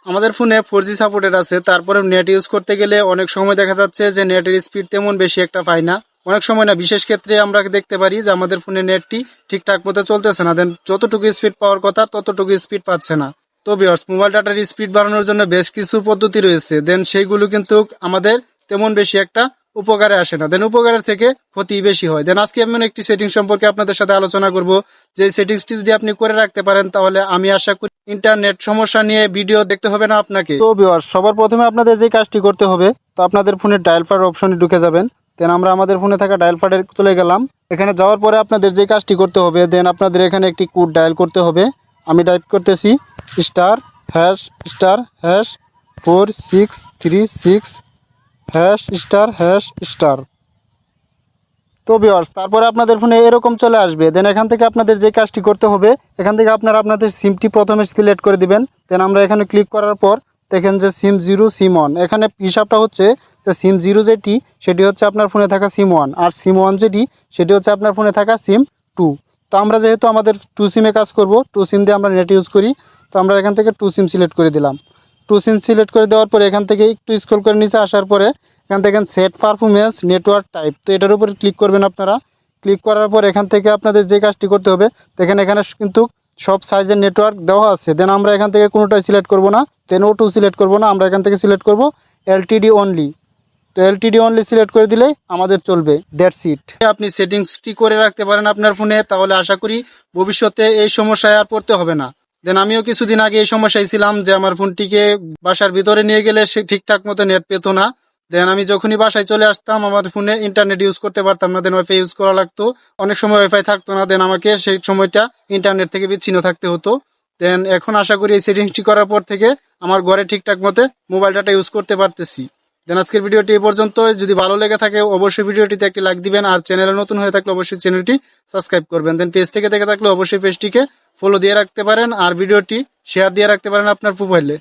আমাদের ফোনে 4G supported আছে, তারপরে নেট ইউজ করতে গেলে অনেক সময় দেখা যাচ্ছে যে নেটের স্পিড তেমন বেশি একটা পাই না। অনেক সময় না, বিশেষ ক্ষেত্রে আমরা দেখতে পারি যে আমাদের ফোনে নেটটি ঠিকঠাক মতো চলতেছে না, দেন যতটুকু স্পিড পাওয়ার কথা ততটুকু স্পিড পাচ্ছে না। তো ভিউয়ার্স, মোবাইল ডাটার স্পিড বাড়ানোর জন্য বেশ কিছু পদ্ধতি রয়েছে, দেন সেইগুলো কিন্তু আমাদের তেমন বেশি একটা উপকারে আসে না, দেন উপকারের থেকে ক্ষতি বেশি হয়। দেন আজকে এমন একটি সেটিং সম্পর্কে আপনাদের সাথে আলোচনা করব, যে সেটিংসটি যদি আপনি করে রাখতে পারেন তাহলে আমি আশা করি ইন্টারনেট সমস্যা নিয়ে ভিডিও দেখতে হবে না আপনাকে। তো ভিউয়ার্স, সবার প্রথমে আপনাদের যে কাজটি করতে হবে, তো আপনাদের ফোনের ডায়াল প্যাড অপশনে ঢুকে যাবেন। দেন আমরা আমাদের ফোনে থাকা ডায়াল প্যাডে চলে গেলাম। এখানে যাওয়ার পরে আপনাদের যে কাজটি করতে হবে, দেন আপনাদের এখানে একটি কোড ডায়াল করতে হবে। আমি টাইপ করতেছি *#*4636# তো ভিউয়ার্স, তারপরে আপনাদের ফোনে এরকম চলে আসবে। দেন এখান থেকে আপনাদের যে কাজটি করতে হবে, এখান থেকে আপনারা আপনাদের সিমটি প্রথমে সিলেক্ট করে দিবেন। দেন আমরা এখানে ক্লিক করার পর দেখেন যে সিম 0 সিম 1, এখানে হিসাবটা হচ্ছে যে সিম 0 যেটি সেটি হচ্ছে আপনার ফোনে থাকা সিম 1, আর সিম 1 যেটি সেটি হচ্ছে আপনার ফোনে থাকা সিম 2। তো আমরা যেহেতু আমাদের 2 সিমে কাজ করব, 2 সিম দিয়ে আমরা নেট ইউজ করি, তো আমরা এখান থেকে 2 সিম সিলেক্ট করে দিলাম। 2 সিম সিলেক্ট করে দেওয়ার পরে এখান থেকে একটু স্ক্রল করে নিচে আসার পরে এখান থেকে সেট পারফরমেন্স নেটওয়ার্ক টাইপ, তো এটার উপরে ক্লিক করবেন আপনারা। ক্লিক করার পর এখান থেকে আপনাদের যে কাজটি করতে হবে, দেখেন এখানে কিন্তু সব সাইজের নেটওয়ার্ক দেওয়া আছে। দেন আমরা এখান থেকে কোনোটাই সিলেক্ট করব না, দেন O2 সিলেক্ট করব না, আমরা এখান থেকে সিলেক্ট করব LTD অনলি। তো LTD অনলি সিলেক্ট করে দিলেই আমাদের চলবে, দ্যাটস ইট। আপনি সেটিংসটি করে রাখতে পারেন আপনার ফোনে, তাহলে আশা করি ভবিষ্যতে এই সমস্যায় আর পড়তে হবে না। দেন আমিও কিছুদিন আগে এই সমস্যায় ছিলাম যে আমার ফোনটিকে বাসার ভিতরে নিয়ে গেলে সে ঠিকঠাক মতো নেট পেতো না। দেন আমি যখনই বাসায় চলে আসতাম আমার ফোনে ইন্টারনেট ইউজ করতে পারতাম না, দেন ওয়াইফাই ইউজ করা লাগতো। অনেক সময় ওয়াইফাই থাকতো না, দেন আমাকে সেই সময়টা ইন্টারনেট থেকে বিচ্ছিন্ন থাকতে হতো। দেন এখন আশা করি এই সেটিংসটি করার পর থেকে আমার ঘরে ঠিকঠাক মতো মোবাইল ডাটা ইউজ করতে পারতেছি। দেন আজকের ভিডিওটি এই পর্যন্ত। যদি ভালো লেগে থাকে অবশ্যই ভিডিওটিতে একটি লাইক দিবেন, আর চ্যানেলে নতুন হয়ে থাকলে অবশ্যই চ্যানেলটি সাবস্ক্রাইব করবেন। দেন পেজ থেকে দেখে থাকলে অবশ্যই পেজটিকে ফলো দিয়ে রাখতে পারেন, আর ভিডিওটি শেয়ার দিয়ে রাখতে পারেন আপনার প্রোফাইলে।